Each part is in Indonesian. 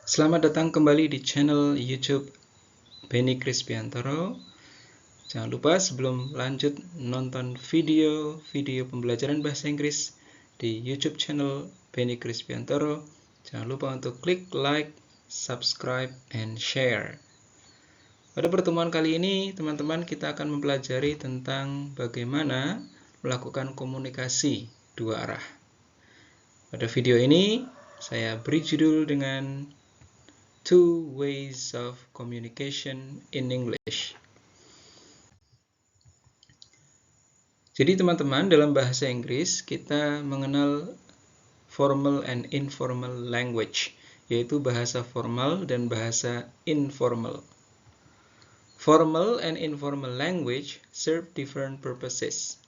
Selamat datang kembali di channel YouTube Benny Krispiantoro. Jangan lupa sebelum lanjut nonton video pembelajaran bahasa Inggris di YouTube channel Benny Krispiantoro, jangan lupa untuk klik like, subscribe, and share. Pada pertemuan kali ini, teman-teman, kita akan mempelajari tentang bagaimana melakukan komunikasi dua arah. Pada video ini, saya beri judul dengan Two Ways of Communication in English. Jadi teman-teman, dalam bahasa Inggris kita mengenal formal and informal language, yaitu bahasa formal dan bahasa informal. Formal and informal language serve different purposes.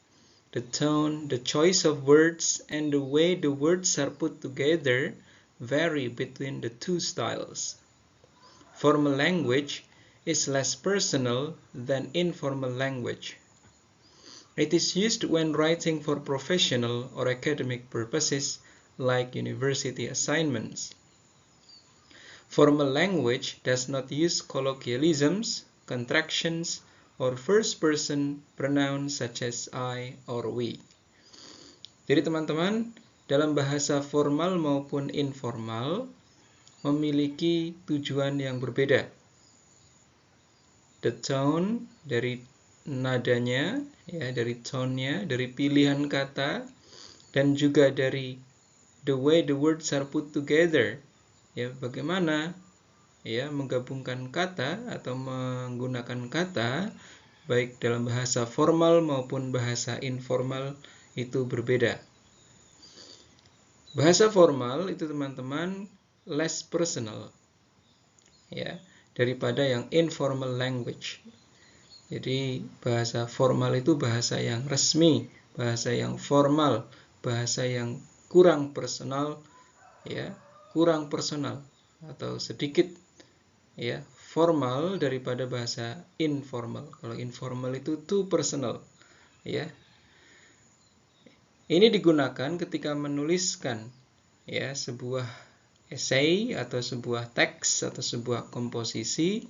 The tone, the choice of words, and the way the words are put together vary between the two styles. Formal language is less personal than informal language. It is used when writing for professional or academic purposes like university assignments. Formal language does not use colloquialisms, contractions, or first-person pronouns such as I or we. Jadi teman-teman, dalam bahasa formal maupun informal, memiliki tujuan yang berbeda. The tone dari nadanya, ya, dari tone-nya, dari pilihan kata, dan juga dari the way the words are put together, ya, bagaimana ya menggabungkan kata atau menggunakan kata baik dalam bahasa formal maupun bahasa informal itu berbeda. Bahasa formal itu teman-teman less personal, ya, daripada yang informal language. Jadi bahasa formal itu bahasa yang resmi, bahasa yang formal, bahasa yang kurang personal, ya, kurang personal atau sedikit ya formal daripada bahasa informal. Kalau informal itu too personal, ya. Ini digunakan ketika menuliskan ya sebuah essay atau sebuah teks atau sebuah komposisi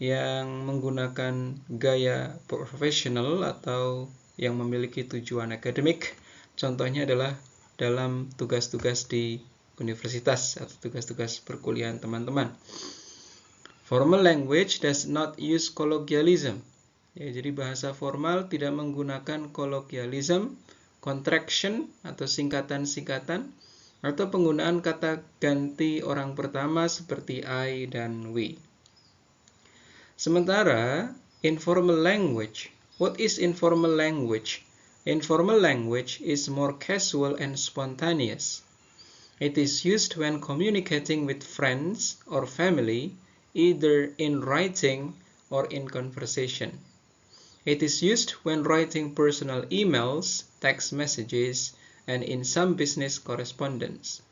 yang menggunakan gaya profesional atau yang memiliki tujuan akademik. Contohnya adalah dalam tugas-tugas di universitas atau tugas-tugas perkuliahan teman-teman. Formal language does not use colloquialism. Ya, jadi bahasa formal tidak menggunakan colloquialism, contraction atau singkatan-singkatan, atau penggunaan kata ganti orang pertama seperti I dan we. Sementara informal language, what is informal language? Informal language is more casual and spontaneous. It is used when communicating with friends or family, either in writing or in conversation. It is used when writing personal emails, text messages, and in some business correspondence.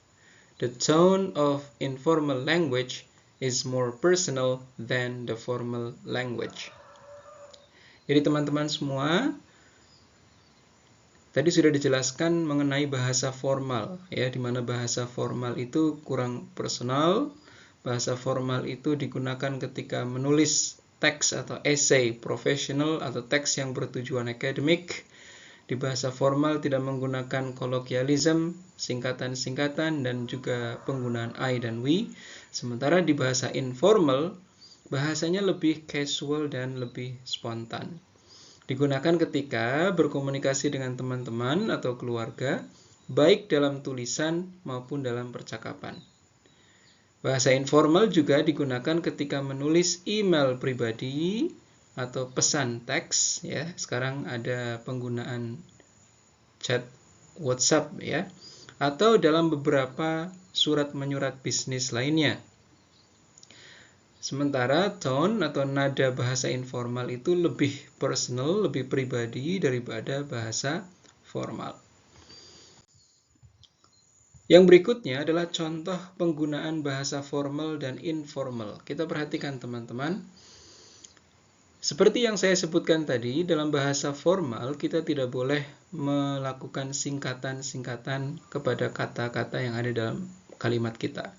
The tone of informal language is more personal than the formal language. Jadi teman-teman semua, tadi sudah dijelaskan mengenai bahasa formal, ya, di mana bahasa formal itu kurang personal. Bahasa formal itu digunakan ketika menulis teks atau essay profesional atau teks yang bertujuan akademik. Di bahasa formal tidak menggunakan kolokvialisme, singkatan-singkatan, dan juga penggunaan I dan we. Sementara di bahasa informal, bahasanya lebih casual dan lebih spontan. Digunakan ketika berkomunikasi dengan teman-teman atau keluarga, baik dalam tulisan maupun dalam percakapan. Bahasa informal juga digunakan ketika menulis email pribadi atau pesan teks, ya. Sekarang ada penggunaan chat WhatsApp, ya, atau dalam beberapa surat menyurat bisnis lainnya. Sementara tone atau nada bahasa informal itu lebih personal, lebih pribadi daripada bahasa formal. Yang berikutnya adalah contoh penggunaan bahasa formal dan informal. Kita perhatikan teman-teman. Seperti yang saya sebutkan tadi, dalam bahasa formal kita tidak boleh melakukan singkatan-singkatan kepada kata-kata yang ada dalam kalimat kita.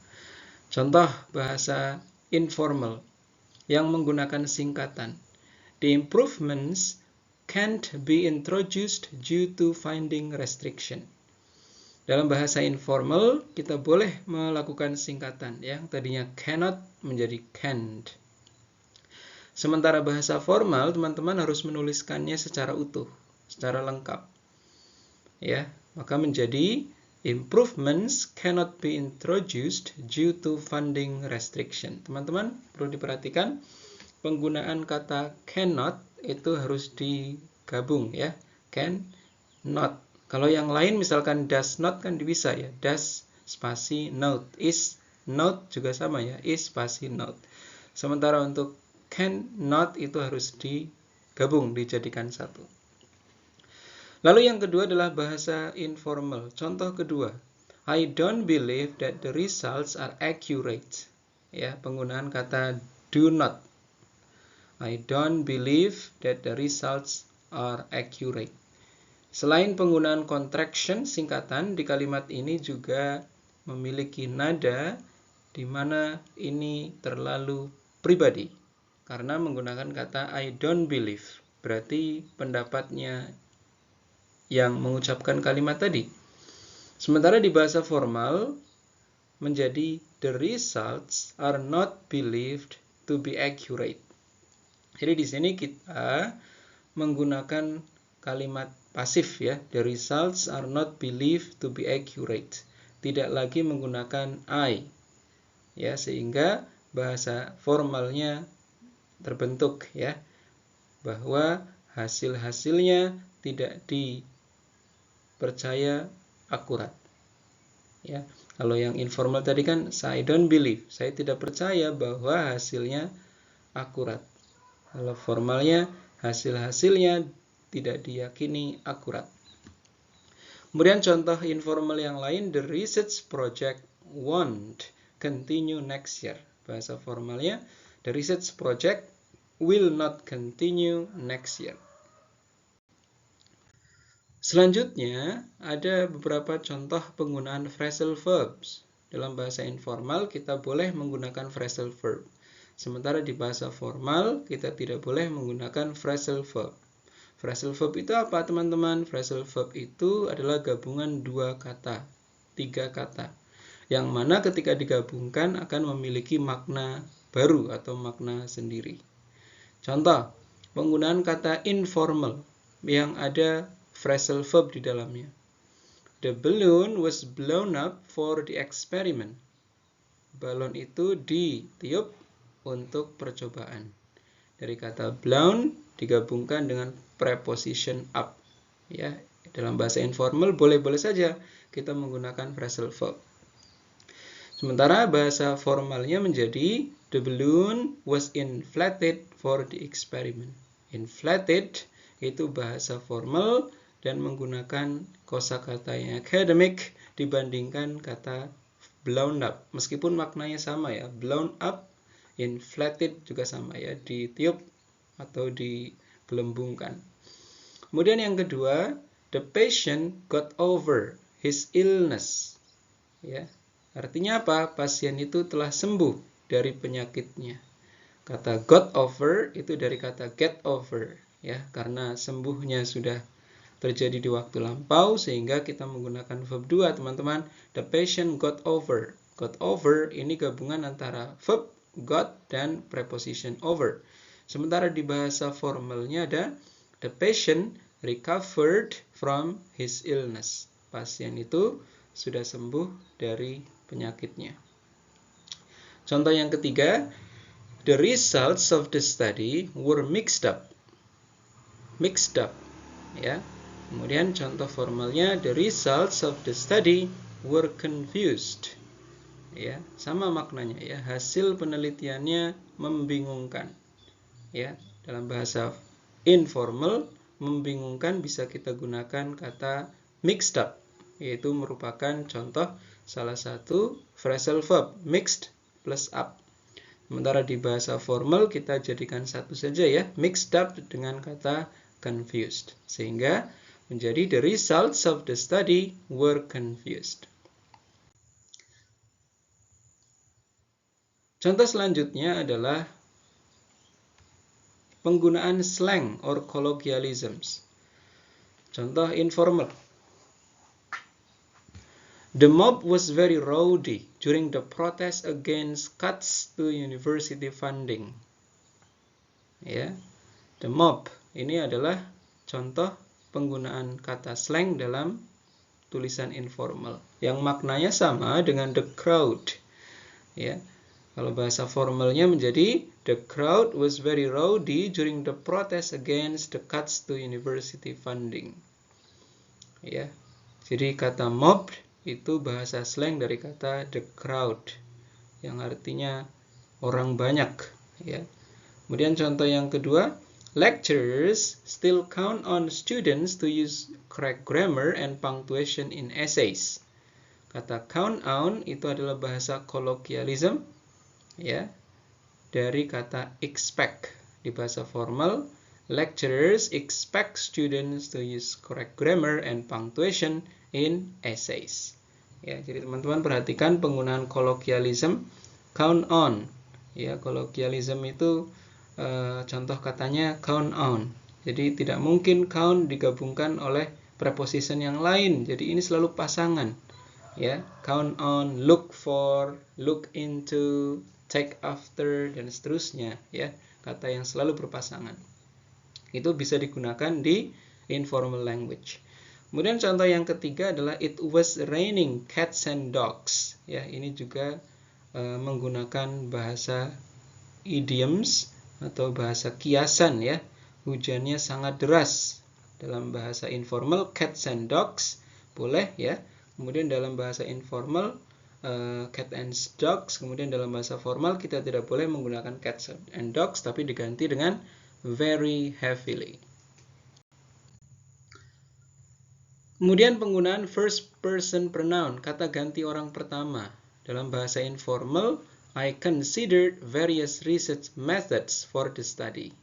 Contoh bahasa informal yang menggunakan singkatan. The improvements can't be introduced due to finding restriction. Dalam bahasa informal, kita boleh melakukan singkatan. Yang tadinya cannot menjadi can't. Sementara bahasa formal, teman-teman harus menuliskannya secara utuh, secara lengkap. Ya, maka menjadi improvements cannot be introduced due to funding restriction. Teman-teman perlu diperhatikan, penggunaan kata cannot itu harus digabung ya. Cannot. Kalau yang lain misalkan does not kan bisa ya. Does spasi not. Is not juga sama ya. Is spasi not. Sementara untuk cannot itu harus digabung, dijadikan satu. Lalu yang kedua adalah bahasa informal. Contoh kedua, I don't believe that the results are accurate. Ya, penggunaan kata do not. I don't believe that the results are accurate. Selain penggunaan contraction singkatan, di kalimat ini juga memiliki nada di mana ini terlalu pribadi. Karena menggunakan kata I don't believe. Berarti pendapatnya yang mengucapkan kalimat tadi. Sementara di bahasa formal menjadi the results are not believed to be accurate. Jadi di sini kita menggunakan kalimat pasif ya. The results are not believed to be accurate. Tidak lagi menggunakan I. Ya, sehingga bahasa formalnya terbentuk ya, bahwa hasil-hasilnya tidak dipercaya akurat. Ya, kalau yang informal tadi kan I don't believe, saya tidak percaya bahwa hasilnya akurat. Kalau formalnya hasil-hasilnya tidak diyakini akurat. Kemudian contoh informal yang lain, the research project won't continue next year. Bahasa formalnya the research project will not continue next year. Selanjutnya, ada beberapa contoh penggunaan phrasal verbs. Dalam bahasa informal, kita boleh menggunakan phrasal verb. Sementara di bahasa formal, kita tidak boleh menggunakan phrasal verb. Phrasal verb itu apa, teman-teman? Phrasal verb itu adalah gabungan 2 kata, 3 kata. Yang mana ketika digabungkan akan memiliki makna baru atau makna sendiri. Contoh, penggunaan kata informal yang ada phrasal verb di dalamnya. The balloon was blown up for the experiment. Balon itu ditiup untuk percobaan. Dari kata blown digabungkan dengan preposition up. Ya, dalam bahasa informal boleh-boleh saja kita menggunakan phrasal verb. Sementara bahasa formalnya menjadi the balloon was inflated for the experiment. Inflated itu bahasa formal dan menggunakan kosakata yang academic dibandingkan kata blown up. Meskipun maknanya sama ya, blown up, inflated juga sama ya, ditiup atau digelembungkan. Kemudian yang kedua, the patient got over his illness. Ya. Artinya apa? Pasien itu telah sembuh dari penyakitnya. Kata got over itu dari kata get over, ya, karena sembuhnya sudah terjadi di waktu lampau sehingga kita menggunakan verb 2, teman-teman. The patient got over. Got over ini gabungan antara verb got dan preposition over. Sementara di bahasa formalnya ada the patient recovered from his illness. Pasien itu sudah sembuh dari penyakitnya. Contoh yang ketiga, the results of the study were mixed up. Mixed up, ya. Kemudian contoh formalnya, the results of the study were confused. Ya, sama maknanya ya. Hasil penelitiannya membingungkan. Ya, dalam bahasa informal, membingungkan bisa kita gunakan kata mixed up, yaitu merupakan contoh salah satu phrasal verb, mixed plus up. Sementara di bahasa formal kita jadikan satu saja ya, mixed up dengan kata confused. Sehingga menjadi the results of the study were confused. Contoh selanjutnya adalah penggunaan slang or colloquialisms. Contoh informal. The mob was very rowdy during the protest against cuts to university funding. Ya, the mob ini adalah contoh penggunaan kata slang dalam tulisan informal yang maknanya sama dengan the crowd. Ya, kalau bahasa formalnya menjadi the crowd was very rowdy during the protest against the cuts to university funding. Ya, jadi kata mob itu bahasa slang dari kata the crowd yang artinya orang banyak. Ya. Kemudian contoh yang kedua, lecturers still count on students to use correct grammar and punctuation in essays. Kata count on itu adalah bahasa colloquialism, ya, dari kata expect. Di bahasa formal, lecturers expect students to use correct grammar and punctuation in essays. Ya, jadi teman-teman perhatikan penggunaan colloquialism, count on. Ya, colloquialism itu contoh katanya count on. Jadi tidak mungkin count digabungkan oleh preposition yang lain. Jadi ini selalu pasangan. Ya, count on, look for, look into, take after, dan seterusnya. Ya, kata yang selalu berpasangan. Itu bisa digunakan di informal language. Kemudian contoh yang ketiga adalah it was raining cats and dogs. Ya, ini juga menggunakan bahasa idioms atau bahasa kiasan, ya. Hujannya sangat deras. Dalam bahasa informal cats and dogs boleh, ya. Kemudian dalam bahasa informal cat and dogs. Kemudian dalam bahasa formal kita tidak boleh menggunakan cats and dogs, tapi diganti dengan very heavily. Kemudian penggunaan first person pronoun, kata ganti orang pertama. Dalam bahasa informal, I considered various research methods for the study.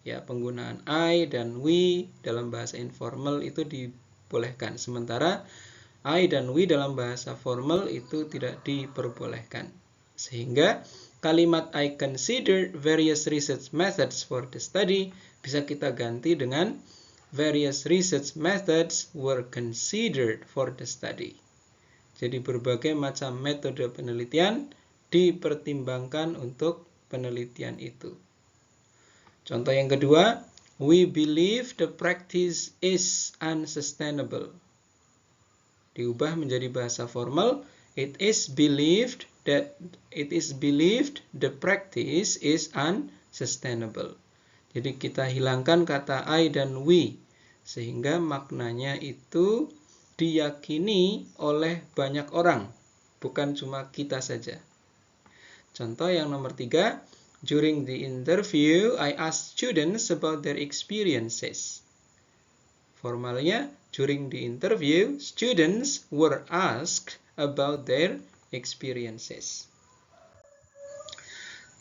Ya, penggunaan I dan we dalam bahasa informal itu dibolehkan. Sementara I dan we dalam bahasa formal itu tidak diperbolehkan. Sehingga kalimat I considered various research methods for the study bisa kita ganti dengan various research methods were considered for the study. Jadi berbagai macam metode penelitian dipertimbangkan untuk penelitian itu. Contoh yang kedua, we believe the practice is unsustainable. Diubah menjadi bahasa formal, it is believed the practice is unsustainable. Jadi kita hilangkan kata I dan we, sehingga maknanya itu diyakini oleh banyak orang, bukan cuma kita saja. Contoh yang nomor 3, during the interview, I asked students about their experiences. Formalnya, during the interview, students were asked about their experiences.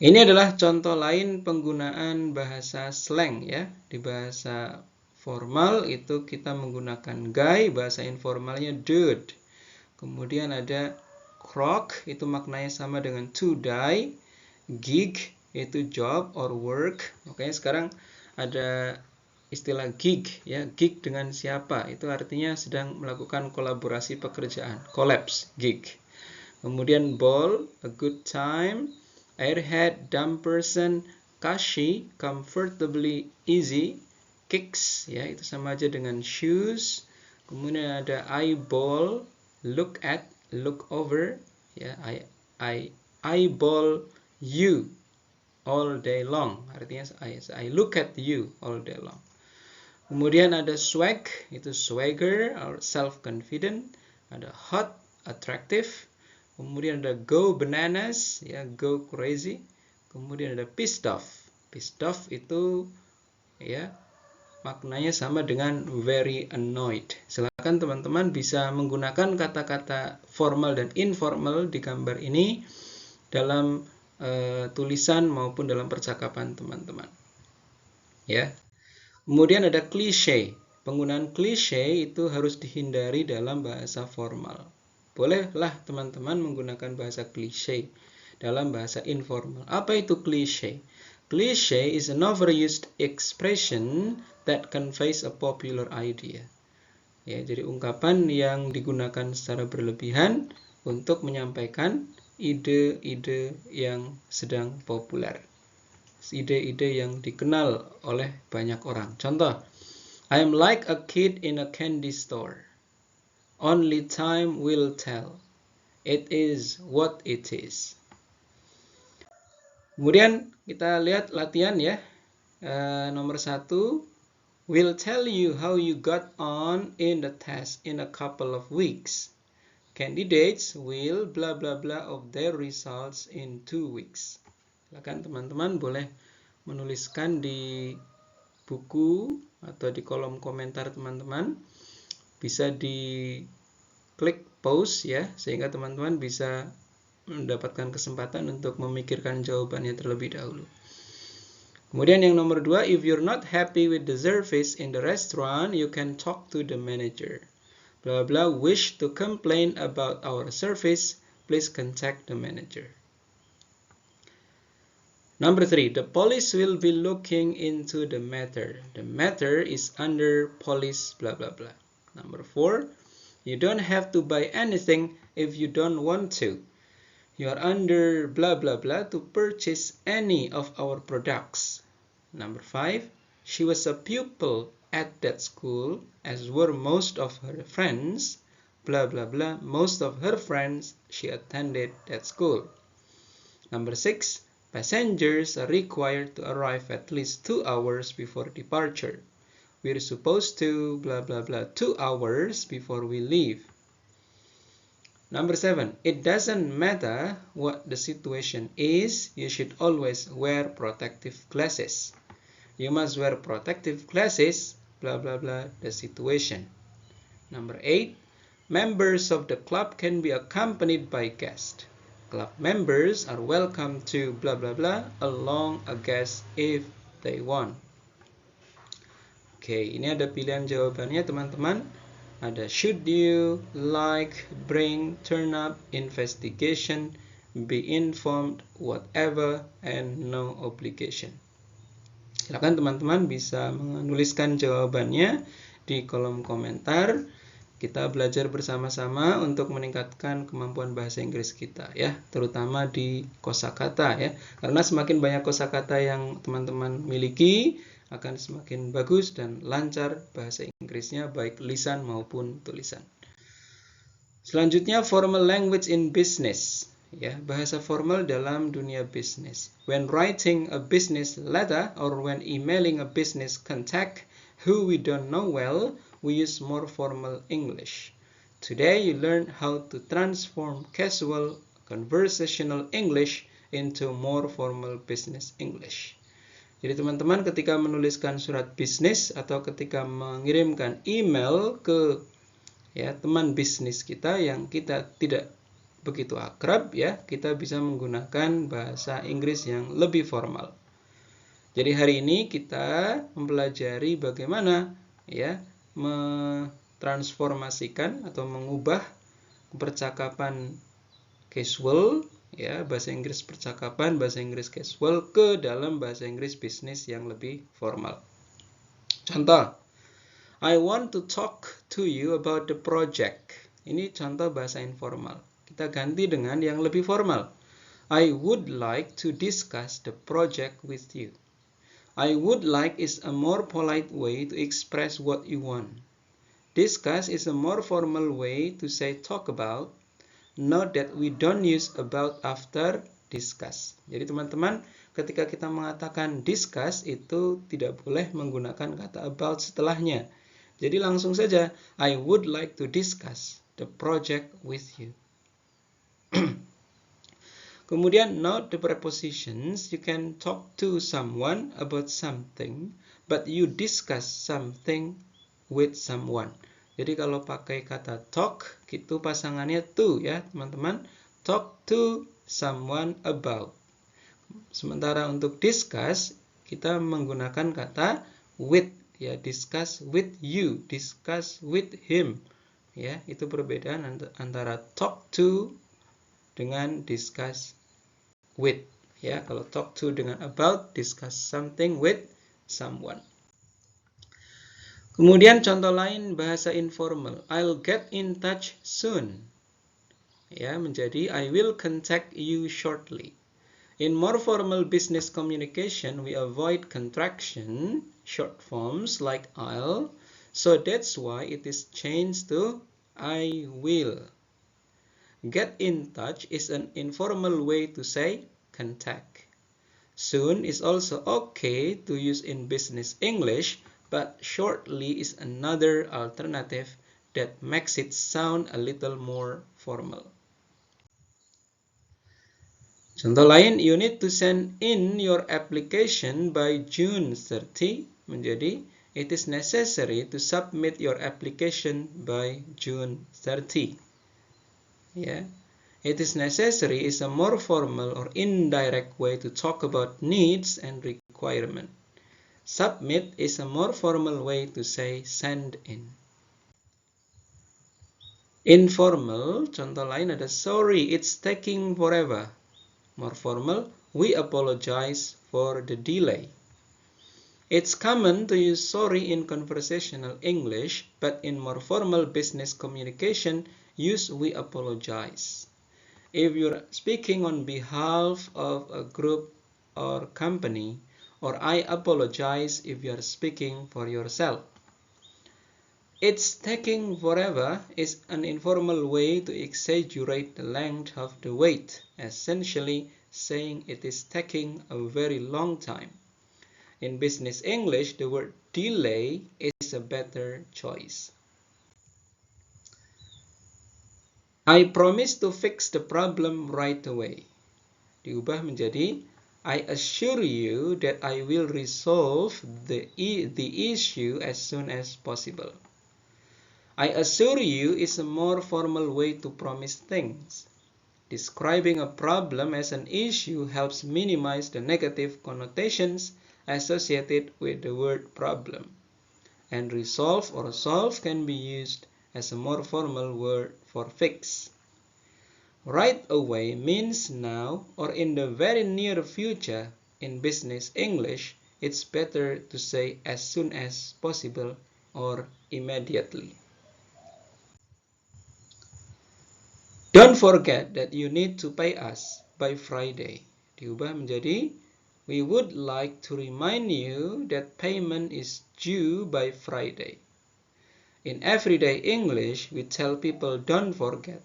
Ini adalah contoh lain penggunaan bahasa slang, ya. Di bahasa formal itu kita menggunakan guy, bahasa informalnya dude. Kemudian ada crock, itu maknanya sama dengan to die. Gig, itu job or work. Oke, sekarang ada istilah gig, ya. Gig dengan siapa? Itu artinya sedang melakukan kolaborasi pekerjaan. Collabs, gig. Kemudian ball, a good time. Airhead, dumb person. Cushy, comfortably easy. Kicks, ya, itu sama aja dengan shoes. Kemudian ada eyeball, look at, look over, ya. I eyeball you all day long. Artinya I look at you all day long. Kemudian ada swag, itu swagger or self-confident. Ada hot, attractive. Kemudian ada go bananas, ya, go crazy. Kemudian ada pissed off. Pissed off itu, ya, maknanya sama dengan very annoyed. Silakan teman-teman bisa menggunakan kata-kata formal dan informal di gambar ini dalam tulisan maupun dalam percakapan teman-teman. Ya. Kemudian ada klise. Penggunaan klise itu harus dihindari dalam bahasa formal. Bolehlah teman-teman menggunakan bahasa klise dalam bahasa informal. Apa itu cliche? Cliche is an overused expression that conveys a popular idea. Ya, jadi ungkapan yang digunakan secara berlebihan untuk menyampaikan ide-ide yang sedang populer. Ide-ide yang dikenal oleh banyak orang. Contoh, I am like a kid in a candy store. Only time will tell. It is what it is. Kemudian kita lihat latihan ya. Nomor 1, we'll tell you how you got on in the test in a couple of weeks. Candidates will blah blah blah of their results in 2 weeks. Silakan teman-teman boleh menuliskan di buku atau di kolom komentar teman-teman. Bisa diklik pause ya, sehingga teman-teman bisa mendapatkan kesempatan untuk memikirkan jawabannya terlebih dahulu. Kemudian yang nomor 2, if you're not happy with the service in the restaurant, you can talk to the manager. Blah blah, wish to complain about our service, please contact the manager. Number 3, the police will be looking into the matter. The matter is under police blah blah blah. Number 4, you don't have to buy anything if you don't want to. You are under blah blah blah to purchase any of our products. Number 5, she was a pupil at that school, as were most of her friends. Blah blah blah, most of her friends, she attended that school. Number 6, passengers are required to arrive at least 2 hours before departure. We're supposed to blah blah blah 2 hours before we leave. Number 7, it doesn't matter what the situation is, you should always wear protective glasses. You must wear protective glasses, blah blah blah, the situation. Number 8, members of the club can be accompanied by guests. Club members are welcome to blah blah blah along a guest if they want. Oke, ini ada pilihan jawabannya teman-teman. Ada should you, like, bring, turn up, investigation, be informed, whatever, and no obligation. Silakan teman-teman bisa menuliskan jawabannya di kolom komentar. Kita belajar bersama-sama untuk meningkatkan kemampuan bahasa Inggris kita ya, terutama di kosakata ya. Karena semakin banyak kosakata yang teman-teman miliki, akan semakin bagus dan lancar bahasa Inggrisnya, baik lisan maupun tulisan. Selanjutnya, formal language in business. Ya, bahasa formal dalam dunia bisnis. When writing a business letter or when emailing a business contact who we don't know well, we use more formal English. Today you learn how to transform casual conversational English into more formal business English. Jadi teman-teman ketika menuliskan surat bisnis atau ketika mengirimkan email ke ya teman bisnis kita yang kita tidak begitu akrab ya, kita bisa menggunakan bahasa Inggris yang lebih formal. Jadi hari ini kita mempelajari bagaimana ya mentransformasikan atau mengubah percakapan casual ya, bahasa Inggris percakapan, bahasa Inggris casual ke dalam bahasa Inggris bisnis yang lebih formal. Contoh, I want to talk to you about the project. Ini contoh bahasa informal. Kita ganti dengan yang lebih formal. I would like to discuss the project with you. I would like is a more polite way to express what you want. Discuss is a more formal way to say talk about. Note that we don't use about after discuss. Jadi teman-teman, ketika kita mengatakan discuss itu tidak boleh menggunakan kata about setelahnya. Jadi langsung saja, I would like to discuss the project with you. Kemudian note the prepositions. You can talk to someone about something, but you discuss something with someone. Jadi kalau pakai kata talk, itu pasangannya to ya teman-teman. Talk to someone about. Sementara untuk discuss, kita menggunakan kata with ya, discuss with you, discuss with him. Ya, itu perbedaan antara talk to dengan discuss with. Ya, kalau talk to dengan about, discuss something with someone. Kemudian contoh lain bahasa informal. I'll get in touch soon. Ya, menjadi I will contact you shortly. In more formal business communication, we avoid contraction, short forms like I'll, so that's why it is changed to I will. Get in touch is an informal way to say contact. Soon is also okay to use in business English, but shortly is another alternative that makes it sound a little more formal. Contoh lain, you need to send in your application by June 30, menjadi it is necessary to submit your application by June 30. Yeah. It is necessary is a more formal or indirect way to talk about needs and requirement. Submit is a more formal way to say send in. Informal, contoh lain ada sorry, it's taking forever. More formal, we apologize for the delay. It's common to use sorry in conversational English, but in more formal business communication, use we apologize. If you're speaking on behalf of a group or company, or I apologize if you're speaking for yourself. It's taking forever is an informal way to exaggerate the length of the wait, essentially saying it is taking a very long time. In business English, the word delay is a better choice. I promise to fix the problem right away. Diubah menjadi I assure you that I will resolve the issue as soon as possible. I assure you is a more formal way to promise things. Describing a problem as an issue helps minimize the negative connotations associated with the word problem. And resolve or solve can be used as a more formal word for fix. Right away means now or in the very near future. In business English, it's better to say as soon as possible or immediately. Don't forget that you need to pay us by Friday. Diubah menjadi we would like to remind you that payment is due by Friday. In everyday English, we tell people don't forget.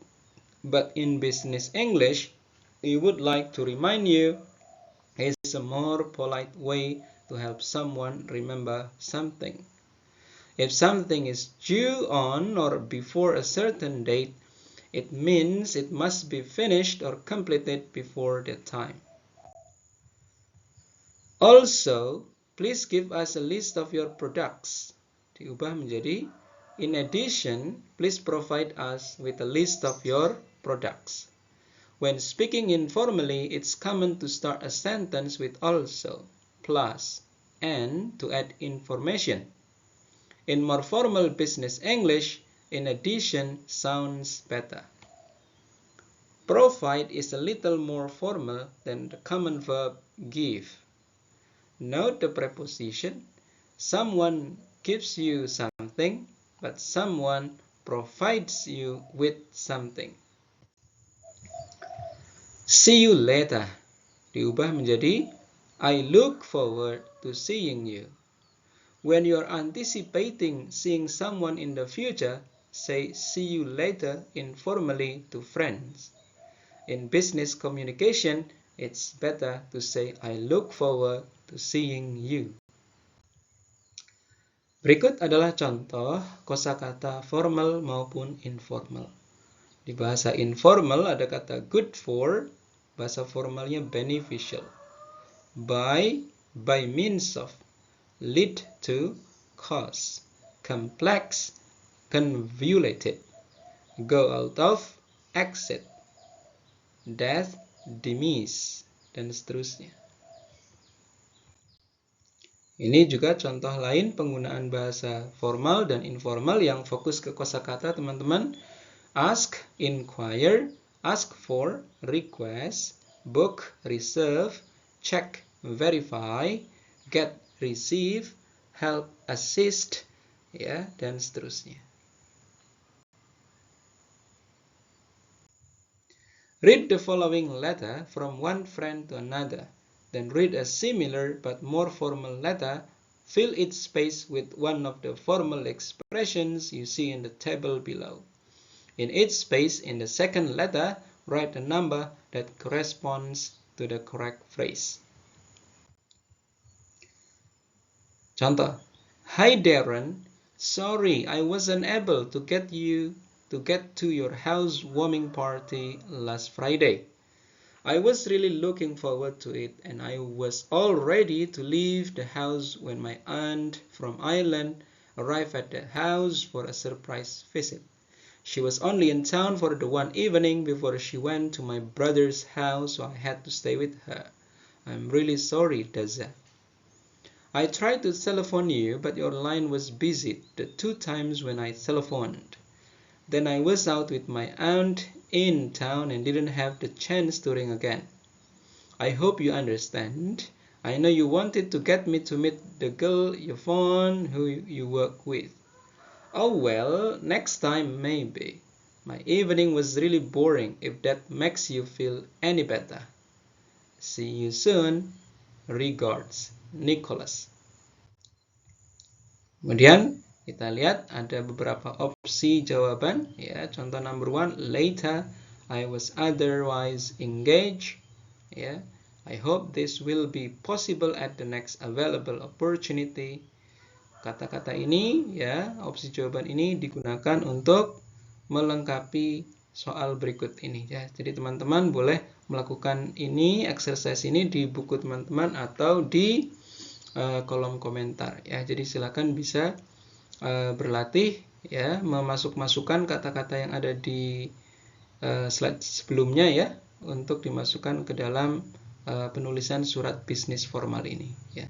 But in business English, we would like to remind you is a more polite way to help someone remember something. If something is due on or before a certain date, it means it must be finished or completed before that time. Also, please give us a list of your products. Diubah menjadi, in addition, please provide us with a list of your products. When speaking informally, it's common to start a sentence with also, plus, and to add information. In more formal business English, in addition sounds better. Provide is a little more formal than the common verb give. Note the preposition. Someone gives you something, but someone provides you with something. See you later. Diubah menjadi I look forward to seeing you. When you're anticipating seeing someone in the future, say see you later informally to friends. In business communication, it's better to say I look forward to seeing you. Berikut adalah contoh kosakata formal maupun informal. Di bahasa informal ada kata good for, bahasa formalnya beneficial. By means of, lead to, cause, complex, convoluted, go out of, exit, death, demise, dan seterusnya. Ini juga contoh lain penggunaan bahasa formal dan informal yang fokus ke kosakata, teman-teman. Ask, inquire, ask for, request, book, reserve, check, verify, get, receive, help, assist, ya, dan seterusnya. Read the following letter from one friend to another. Then read a similar but more formal letter. Fill its space with one of the formal expressions you see in the table below. In each space in the second letter, write a number that corresponds to the correct phrase. Contoh, Hi Darren, sorry I wasn't able to get to your housewarming party last Friday. I was really looking forward to it, and I was all ready to leave the house when my aunt from Ireland arrived at the house for a surprise visit. She was only in town for the one evening before she went to my brother's house, so I had to stay with her. I'm really sorry, Daza. I tried to telephone you, but your line was busy the 2 times when I telephoned. Then I was out with my aunt in town and didn't have the chance to ring again. I hope you understand. I know you wanted to get me to meet the girl Yvonne who you work with. Oh well, next time maybe. My evening was really boring, if that makes you feel any better. See you soon. Regards, Nicholas. Kemudian kita lihat ada beberapa opsi jawaban, ya. Contoh number 1, later I was otherwise engaged, ya. I hope this will be possible at the next available opportunity. Kata-kata ini, ya, opsi jawaban ini digunakan untuk melengkapi soal berikut ini, ya. Jadi teman-teman boleh melakukan ini, exercise ini di buku teman-teman atau di kolom komentar, ya. Jadi silakan bisa berlatih, ya, memasukkan kata-kata yang ada di slide sebelumnya, ya, untuk dimasukkan ke dalam penulisan surat bisnis formal ini, ya.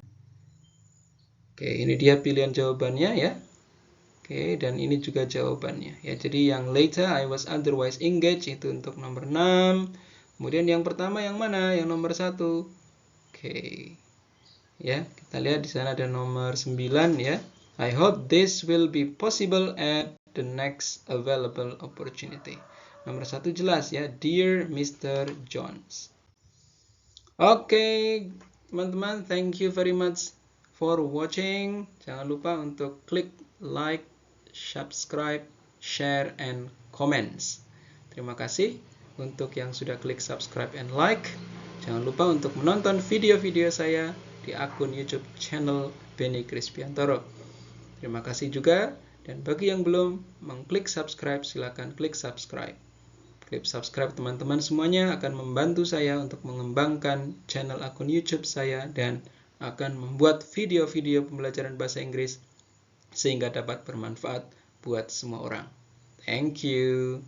Oke, ini dia pilihan jawabannya, ya. Oke, dan ini juga jawabannya, ya. Jadi yang later I was otherwise engaged itu untuk nomor 6. Kemudian yang pertama yang mana? Yang nomor 1. Oke. Ya, kita lihat di sana ada nomor 9, ya. I hope this will be possible at the next available opportunity. Nomor 1 jelas, ya, Dear Mr. Jones. Oke, teman-teman, thank you very much for watching. Jangan lupa untuk klik like, subscribe, share, and comments. Terima kasih untuk yang sudah klik subscribe and like. Jangan lupa untuk menonton video-video saya di akun YouTube channel Benny Krispiantoro. Terima kasih juga, dan bagi yang belum mengklik subscribe, silakan klik subscribe. Klik subscribe teman-teman semuanya akan membantu saya untuk mengembangkan channel akun YouTube saya dan akan membuat video-video pembelajaran bahasa Inggris sehingga dapat bermanfaat buat semua orang. Thank you.